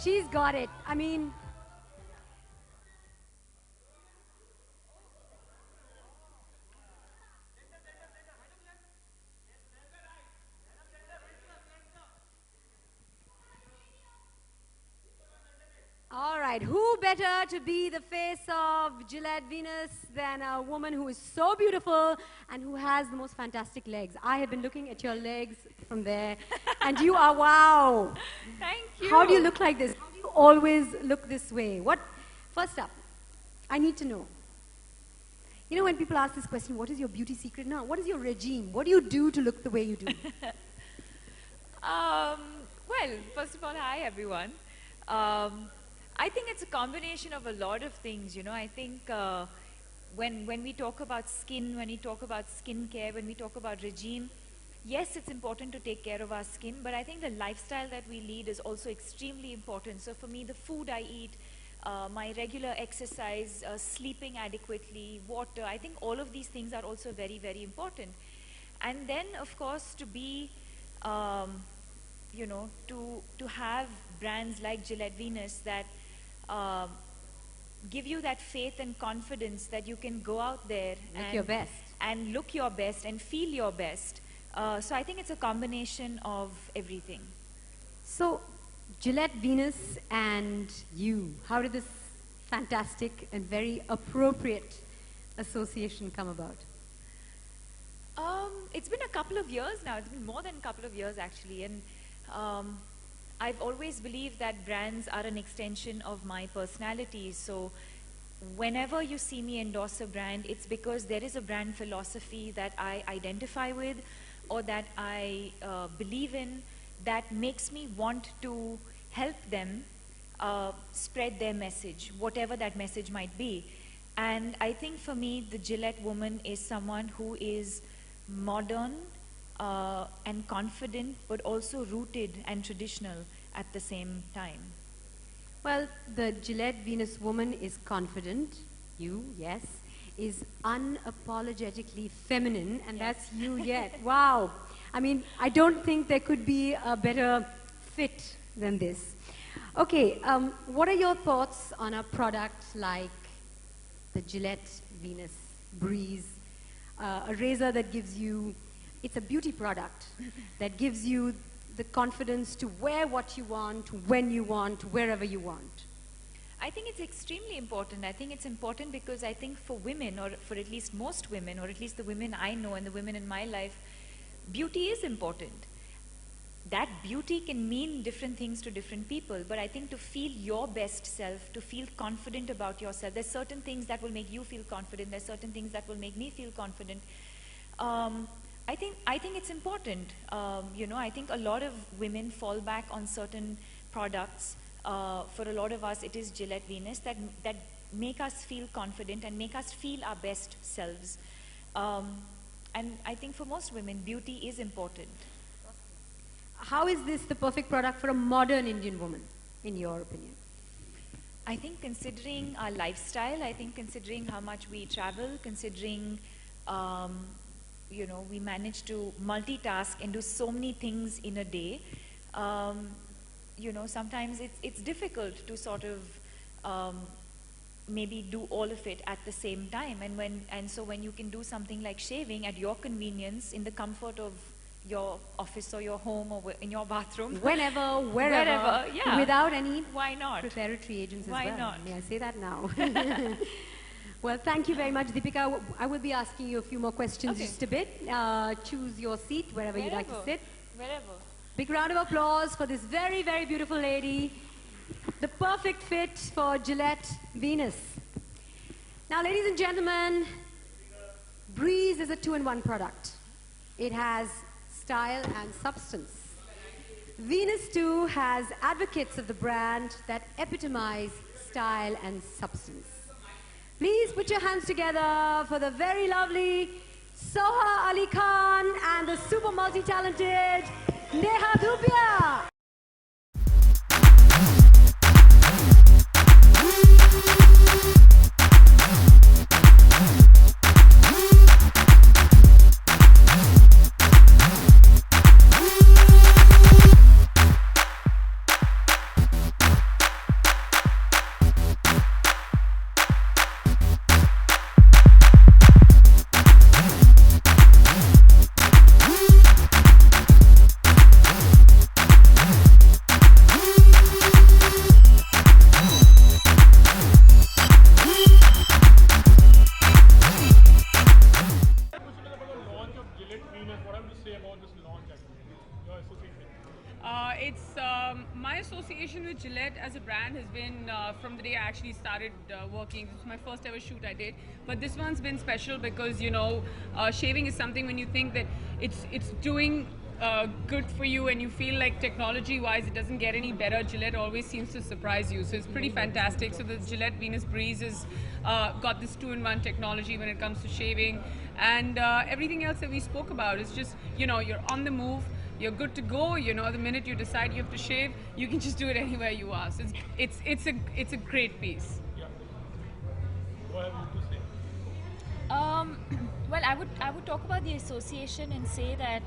She's got it. I mean, all right. Who better to be the face of Gillette Venus than a woman who is so beautiful and who has the most fantastic legs? I have been looking at your legs from there, and you are wow. Thank you. How do you look like this? How do you always look this way? First up, I need to know. You know, when people ask this question, what is your beauty secret now? What is your regime? What do you do to look the way you do? Well, first of all, hi everyone. I think it's a combination of a lot of things, you know. I think when we talk about skin, when we talk about skincare, when we talk about regime, yes, it's important to take care of our skin, but I think the lifestyle that we lead is also extremely important. So for me, the food I eat, my regular exercise, sleeping adequately, water, I think all of these things are also very, very important. And then, of course, to be, you know, to have brands like Gillette Venus that give you that faith and confidence that you can go out there Look your best. and look your best and feel your best. So I think it's a combination of everything. So, Gillette Venus and you, how did this fantastic and very appropriate association come about? It's been a couple of years now. It's been more than a couple of years actually, and I've always believed that brands are an extension of my personality. So whenever you see me endorse a brand, it's because there is a brand philosophy that I identify with or that I believe in that makes me want to help them spread their message, whatever that message might be. And I think for me, the Gillette woman is someone who is modern and confident, but also rooted and traditional at the same time. Well, the Gillette Venus woman is confident, you, yes, is unapologetically feminine, and that's you yet. Wow. I mean, I don't think there could be a better fit than this. Okay, what are your thoughts on a product like the Gillette Venus Breeze? A razor that gives you, it's a beauty product that gives you the confidence to wear what you want, when you want, wherever you want. I think it's extremely important. I think it's important because I think for women, or for at least most women, or at least the women I know and the women in my life, beauty is important. That beauty can mean different things to different people, but I think to feel your best self, to feel confident about yourself, there's certain things that will make you feel confident, there's certain things that will make me feel confident. I think it's important. You know, I think a lot of women fall back on certain products. For a lot of us, it is Gillette Venus that make us feel confident and make us feel our best selves. And I think for most women, beauty is important. How is this the perfect product for a modern Indian woman, in your opinion? I think considering our lifestyle, I think considering how much we travel, considering, you know, we manage to multitask and do so many things in a day, you know, sometimes it's difficult to sort of maybe do all of it at the same time. And so when you can do something like shaving at your convenience in the comfort of your office or your home or in your bathroom. Whenever, wherever, yeah. Without any Why not? preparatory agents Why as well. not? May I say that now? Well, thank you very much, Deepika. I will be asking you a few more questions Okay. just a bit. Choose your seat wherever you'd like to sit. Wherever. Big round of applause for this very, very beautiful lady. The perfect fit for Gillette Venus. Now, ladies and gentlemen, Breeze is a two-in-one product. It has style and substance. Venus too has advocates of the brand that epitomize style and substance. Please put your hands together for the very lovely Soha Ali Khan and the super multi-talented Neha Dhupia. My association with Gillette as a brand has been from the day I actually started working. This was my first ever shoot I did. But this one's been special because, you know, shaving is something when you think that it's doing good for you and you feel like technology-wise it doesn't get any better, Gillette always seems to surprise you. So it's pretty fantastic. So the Gillette Venus Breeze has got this 2-in-1 technology when it comes to shaving. And everything else that we spoke about is just, you know, you're on the move. You're good to go. You know, the minute you decide you have to shave, you can just do it anywhere you are. So it's a great piece. Yeah. What have you to say? Well, I would talk about the association and say that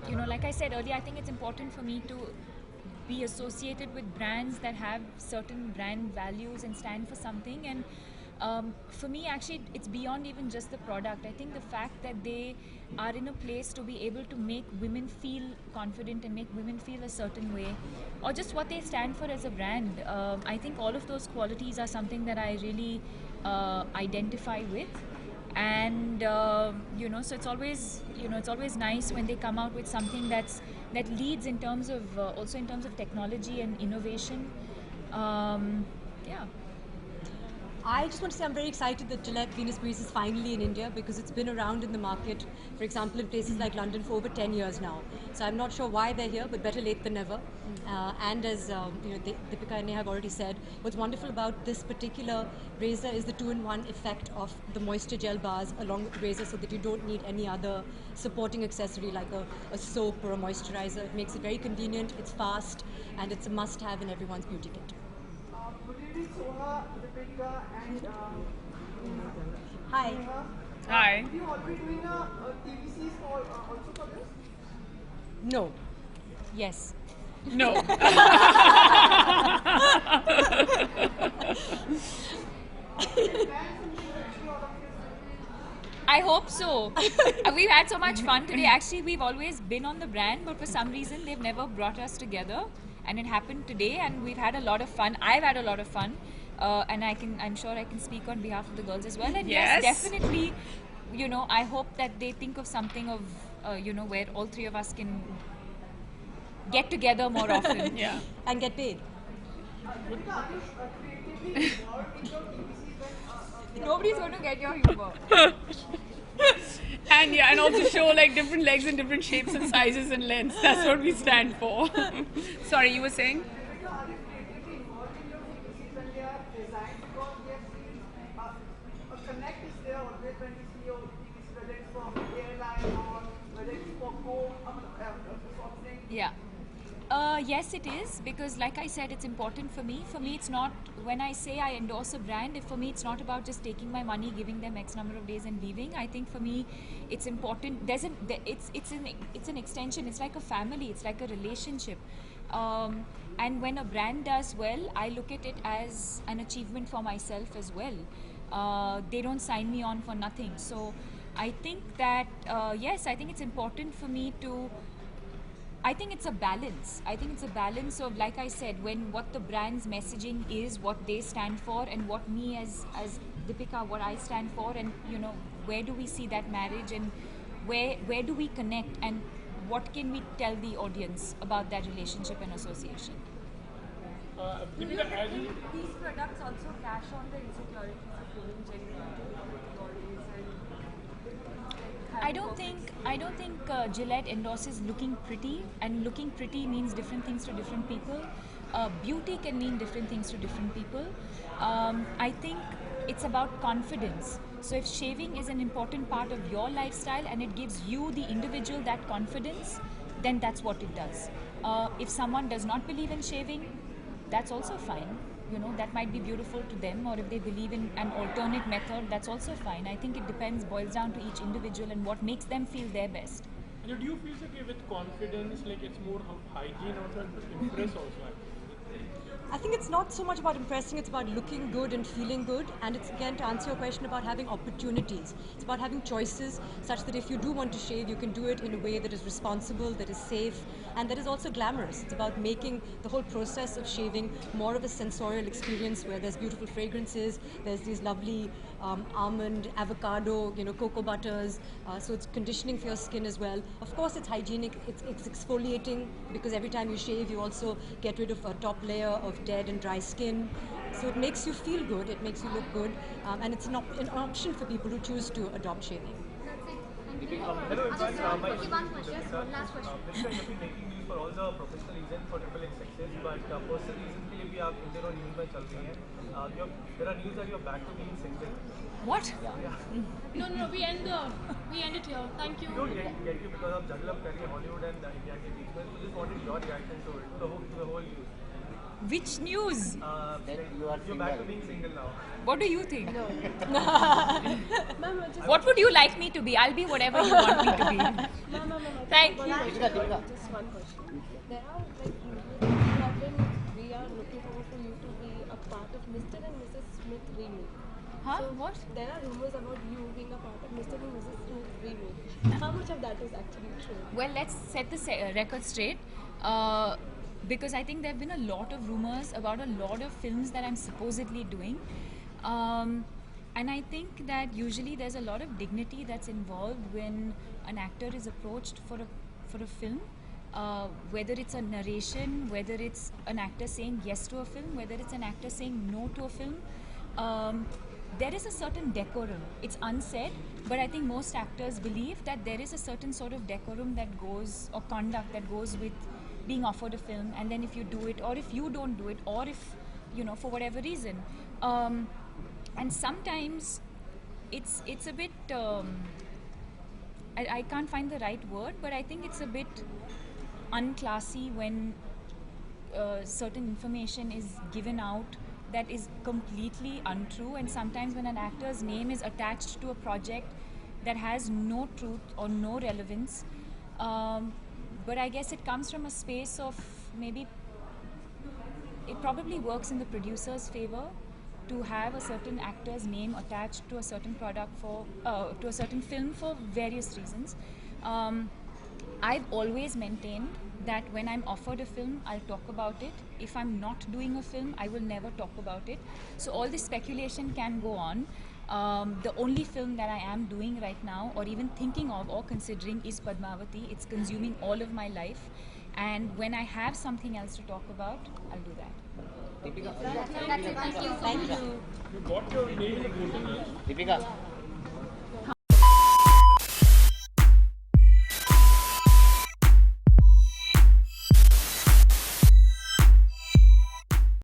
you know, like I said earlier, I think it's important for me to be associated with brands that have certain brand values and stand for something. And for me, actually, it's beyond even just the product. I think the fact that they are in a place to be able to make women feel confident and make women feel a certain way, or just what they stand for as a brand. I think all of those qualities are something that I really identify with. And you know, so it's always, you know, it's always nice when they come out with something that leads in terms of also in terms of technology and innovation. Yeah. I just want to say I'm very excited that Gillette Venus Breeze is finally in India, because it's been around in the market, for example, in places like London for over 10 years now. So I'm not sure why they're here, but better late than never. And as you know, Deepika and Neha have already said, what's wonderful about this particular razor is the 2-in-1 effect of the moisture gel bars along with the razor, so that you don't need any other supporting accessory like a soap or a moisturizer. It makes it very convenient, it's fast, and it's a must-have in everyone's beauty kit. Would you be Soha, Deepika, and Hi. Hi. would you already doing a TVCs for also for this? No. Yes. No. I hope so. We've had so much fun today. Actually, we've always been on the brand, but for some reason they've never brought us together. And it happened today, and we've had a lot of fun. I've had a lot of fun, and I'm sure I can speak on behalf of the girls as well. And yes, definitely, you know, I hope that they think of something of, you know, where all three of us can get together more often. Yeah. And get paid. Deepika, are you creatively involved in your TVCs when Nobody's going to get your humor. And yeah, and also show like different legs in different shapes and sizes and lengths. That's what we stand for. Sorry, you were saying? are you creatively involved in your TVCs when they are designed? Because we have seen a connect is there always when we see your TVCs, whether it's for airline or whether it's for sort of thing. Yeah. Yes, it is, because like I said, it's important for me. For me, it's not, when I say I endorse a brand, for me it's not about just taking my money, giving them X number of days and leaving. I think for me, it's important. It's an extension. It's like a family. It's like a relationship. And when a brand does well, I look at it as an achievement for myself as well. They don't sign me on for nothing. So I think that, yes, I think it's important for me to, I think it's a balance. I think it's a balance of, like I said, when what the brand's messaging is, what they stand for, and what me as Deepika, what I stand for, and you know, where do we see that marriage, and where do we connect, and what can we tell the audience about that relationship and association? Deepika, as you These products also cash on the insecurities of women generally. I don't think Gillette endorses looking pretty, and looking pretty means different things to different people. Beauty can mean different things to different people. I think it's about confidence. So if shaving is an important part of your lifestyle and it gives you, the individual, that confidence, then that's what it does. If someone does not believe in shaving, that's also fine. You know, that might be beautiful to them, or if they believe in an alternate method, that's also fine. I think it depends, boils down to each individual and what makes them feel their best. do you feel okay with confidence, like it's more hygiene also and to impress also? I think it's not so much about impressing, it's about looking good and feeling good. And it's, again, to answer your question, about having opportunities. It's about having choices such that if you do want to shave, you can do it in a way that is responsible, that is safe, and that is also glamorous. It's about making the whole process of shaving more of a sensorial experience, where there's beautiful fragrances, there's these lovely almond, avocado, cocoa butters. So it's conditioning for your skin as well. Of course, it's hygienic. It's exfoliating because every time you shave, you also get rid of a top layer of dead and dry skin. So it makes you feel good. It makes you look good, and it's an option for people who choose to adopt shaving. Hello everyone, my Okay, one question. Last question. Nishka, you've been making news for all the professional reasons for Triple X success, but personal reason के लिए भी आप इन दिनों news में चल रही हैं. There are news that you're back to being single. What? No, we end it here. Thank you. We don't get you because आप juggle up कर रही हैं Hollywood and India के बीच में. So just wanted your reaction to it, to the whole news. Which news? You're back to being single now. What do you think? Ma'am, just What would you like me to be? I'll be whatever you want me to be. Thank you. just one question. There are we are looking forward for you to be a part of Mr. and Mrs. Smith remake. Huh? What? There are rumors about you being a part of Mr. and Mrs. Smith remake. How much of that is actually true? Well, let's set the record straight. Because I think there have been a lot of rumors about a lot of films that I'm supposedly doing. And I think that usually there's a lot of dignity that's involved when an actor is approached for a film. Whether it's a narration, whether it's an actor saying yes to a film, whether it's an actor saying no to a film. There is a certain decorum. It's unsaid, but I think most actors believe that there is a certain sort of decorum that goes, or conduct that goes with being offered a film, and then if you do it, or if you don't do it, or if, for whatever reason. And sometimes it's a bit, I can't find the right word, but I think it's a bit unclassy when certain information is given out that is completely untrue, and sometimes when an actor's name is attached to a project that has no truth or no relevance. But I guess it comes from a space of maybe it probably works in the producer's favor to have a certain actor's name attached to a certain product to a certain film for various reasons. I've always maintained that when I'm offered a film, I'll talk about it. If I'm not doing a film, I will never talk about it. So all this speculation can go on. The only film that I am doing right now, or even thinking of or considering, is Padmavati. It's consuming all of my life. And when I have something else to talk about, I'll do that. That's it. Thank you. You got your name in the voting list. Deepika.